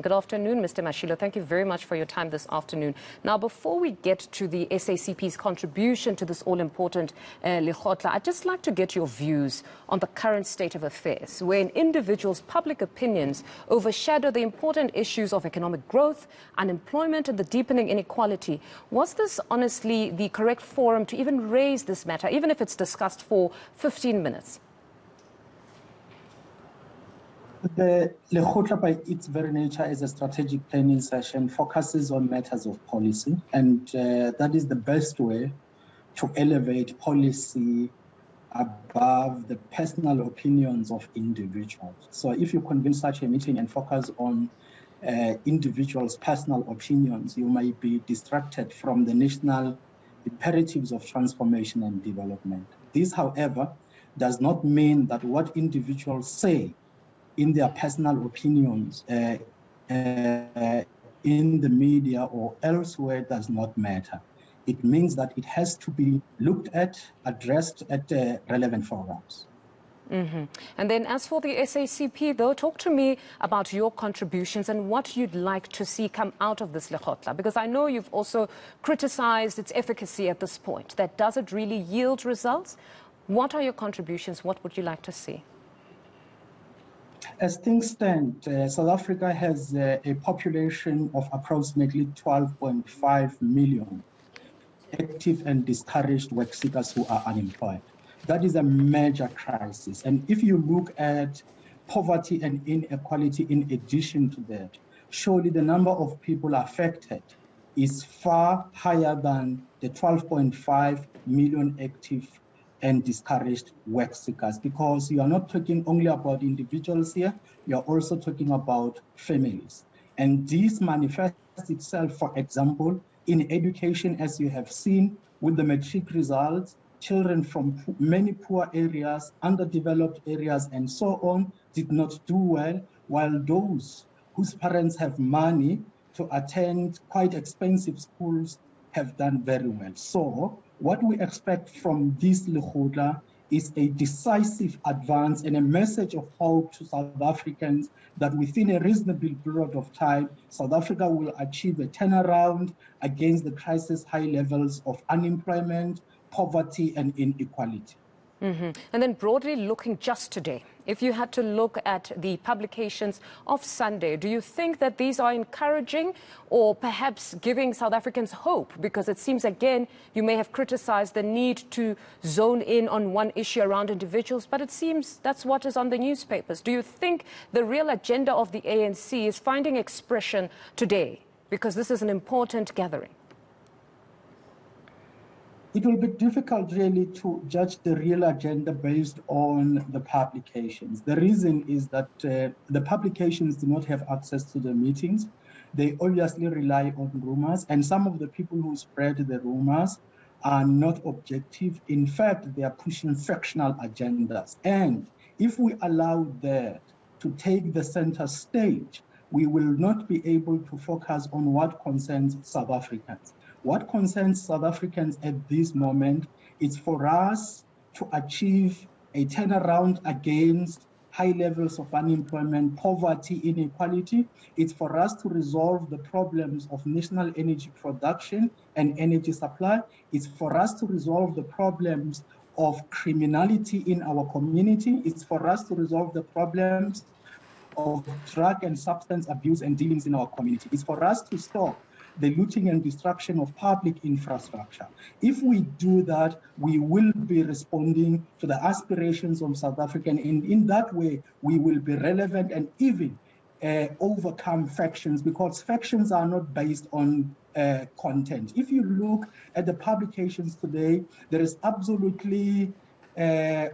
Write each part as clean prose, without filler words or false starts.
Good afternoon, Mr. Mashilo. Thank you very much for your time this afternoon. Now, before we get to the SACP's contribution to this all-important Lekgotla, I'd just like to get your views on the current state of affairs, where individuals' public opinions overshadow the important issues of economic growth, unemployment, and the deepening inequality. Was this honestly the correct forum to even raise this matter, even if it's discussed for 15 minutes? The Lekgotla, by its very nature, is a strategic planning session, focuses on matters of policy, and that is the best way to elevate policy above the personal opinions of individuals. So if you convene such a meeting and focus on individuals' personal opinions, you might be distracted from the national imperatives of transformation and development. This, however, does not mean that what individuals say in their personal opinions in the media or elsewhere does not matter. It means that it has to be looked at, addressed at relevant forums. And then as for the SACP, though, talk to me about your contributions and what you'd like to see come out of this Lekgotla, because I know you've also criticized its efficacy at this point. That does it really yield results? What are your contributions? What would you like to see? As things stand, South Africa has a population of approximately 12.5 million active and discouraged work seekers who are unemployed. That is a major crisis. And if you look at poverty and inequality in addition to that, surely the number of people affected is far higher than the 12.5 million active and discouraged work seekers, because you are not talking only about individuals here, you are also talking about families. And this manifests itself, for example, in education, as you have seen with the matric results, children from many poor areas, underdeveloped areas, and so on, did not do well, while those whose parents have money to attend quite expensive schools have done very well. So what we expect from this Lekgotla is a decisive advance and a message of hope to South Africans that within a reasonable period of time, South Africa will achieve a turnaround against the crisis high levels of unemployment, poverty, and inequality. And then broadly looking just today, if you had to look at the publications of Sunday, do you think that these are encouraging or perhaps giving South Africans hope? Because it seems, again, you may have criticized the need to zone in on one issue around individuals, but it seems that's what is on the newspapers. Do you think the real agenda of the ANC is finding expression today? Because this is an important gathering. It will be difficult really to judge the real agenda based on the publications. The reason is that the publications do not have access to the meetings. They obviously rely on rumors, and some of the people who spread the rumors are not objective. In fact, they are pushing factional agendas. And if we allow that to take the center stage, we will not be able to focus on what concerns South Africans. What concerns South Africans at this moment is for us to achieve a turnaround against high levels of unemployment, poverty, inequality. It's for us to resolve the problems of national energy production and energy supply. It's for us to resolve the problems of criminality in our community. It's for us to resolve the problems of drug and substance abuse and dealings in our community. It's for us to stop the looting and destruction of public infrastructure. If we do that, we will be responding to the aspirations of South Africa, and in that way, we will be relevant and even overcome factions, because factions are not based on content. If you look at the publications today, there is absolutely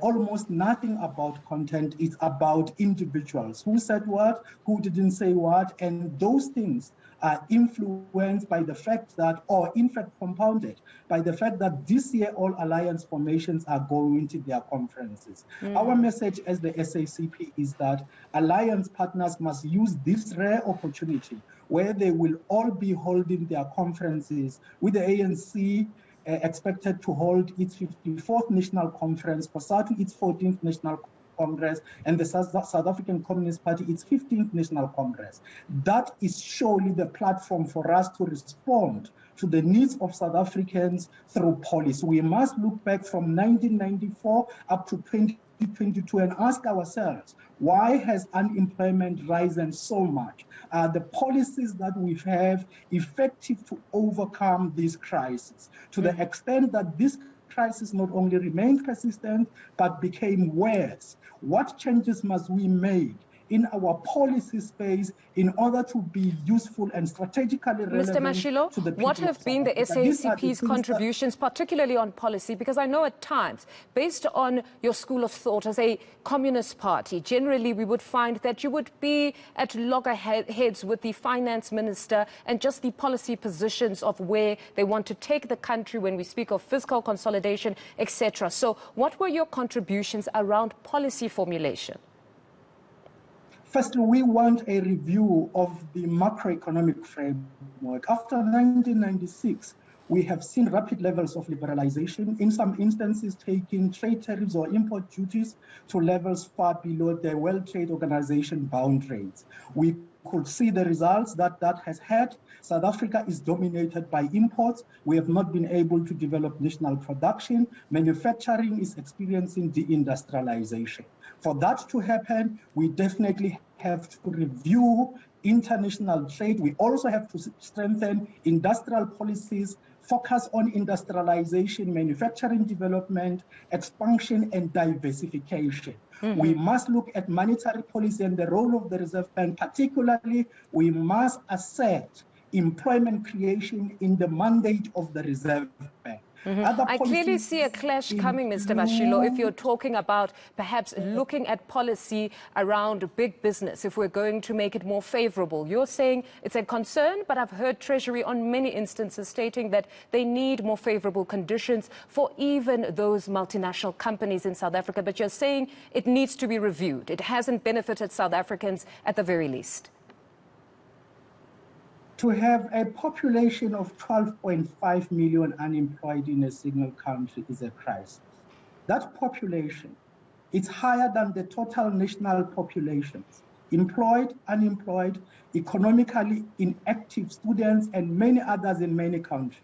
almost nothing about content. It's about individuals. Who said what, who didn't say what, and those things are influenced by the fact that, or in fact compounded by the fact that this year all alliance formations are going to their conferences. Our message as the SACP is that alliance partners must use this rare opportunity where they will all be holding their conferences, with the ANC expected to hold its 54th national conference, COSATU its 14th national Congress, and the South African Communist Party its 15th National Congress. That is surely the platform for us to respond to the needs of South Africans through policy. We must look back from 1994 up to 2022 and ask ourselves, why has unemployment risen so much? Are the policies that we have effective to overcome this crisis? To the extent that this crisis not only remained persistent, but became worse. What changes must we make in our policy space in order to be useful and strategically relevant Mr. Mashilo, to the people what have been the SACP's contributions, particularly on policy? Because I know at times, based on your school of thought as a communist party, generally we would find that you would be at loggerheads with the finance minister and just the policy positions of where they want to take the country when we speak of fiscal consolidation, etc. So what were your contributions around policy formulation? Firstly, we want a review of the macroeconomic framework. After 1996, we have seen rapid levels of liberalization, in some instances taking trade tariffs or import duties to levels far below the World Trade Organization bound rates. We could see the results that has had. South Africa is dominated by imports. We have not been able to develop national production. Manufacturing is experiencing deindustrialization. For that to happen, we definitely have to review international trade. We also have to strengthen industrial policies, focus on industrialization, manufacturing development, expansion, and diversification. We must look at monetary policy and the role of the Reserve Bank. Particularly, we must assert employment creation in the mandate of the Reserve Bank. I clearly see a clash coming, Mr. Mashilo, if you're talking about perhaps looking at policy around big business, if we're going to make it more favorable. You're saying it's a concern, but I've heard Treasury on many instances stating that they need more favorable conditions for even those multinational companies in South Africa. But you're saying it needs to be reviewed. It hasn't benefited South Africans at the very least. To have a population of 12.5 million unemployed in a single country is a crisis. That population is higher than the total national populations. Employed, unemployed, economically inactive students, and many others in many countries.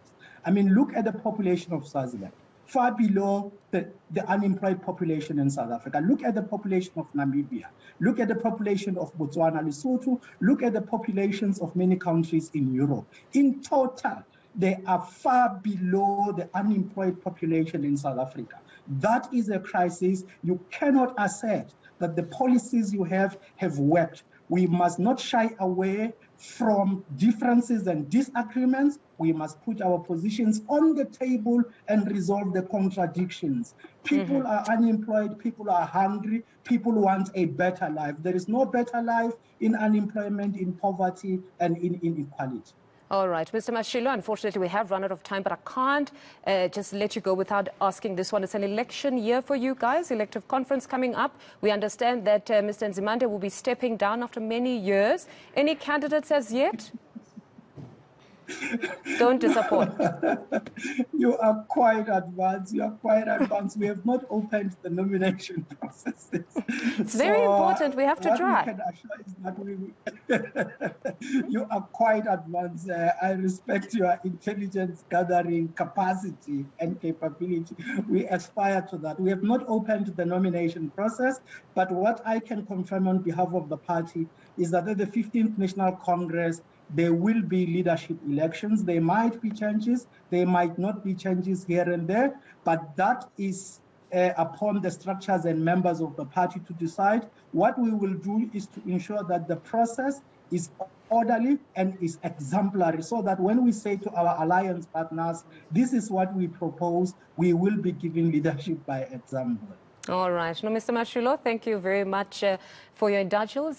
I mean, look at the population of Swaziland, far below the unemployed population in South Africa. Look at the population of Namibia. Look at the population of Botswana, Lesotho. Look at the populations of many countries in Europe. In total, they are far below the unemployed population in South Africa. That is a crisis. You cannot assert that the policies you have worked. We must not shy away from differences and disagreements. We must put our positions on the table and resolve the contradictions. People are unemployed, people are hungry, people want a better life. There is no better life in unemployment, in poverty, and in inequality. All right, Mr. Mashilo, unfortunately we have run out of time, but I can't just let you go without asking this one. It's an election year for you guys, elective conference coming up. We understand that Mr. Nzimande will be stepping down after many years. Any candidates as yet? Don't disappoint. You are quite advanced. You are quite advanced. We have not opened the nomination processes. It's very important. We have to try. What we can assure is that you are quite advanced. I respect your intelligence gathering capacity and capability. We aspire to that. We have not opened the nomination process, but what I can confirm on behalf of the party is that at the 15th National Congress, there will be leadership elections. There might be changes. There might not be changes here and there, but that is upon the structures and members of the party to decide. What we will do is to ensure that the process is orderly and is exemplary, so that when we say to our alliance partners, this is what we propose, we will be giving leadership by example. All right. No, Mr. Mashilo, thank you very much for your indulgence.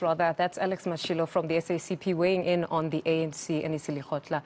That's Alex Mashilo from the SACP weighing in on the ANC NEC Lekgotla.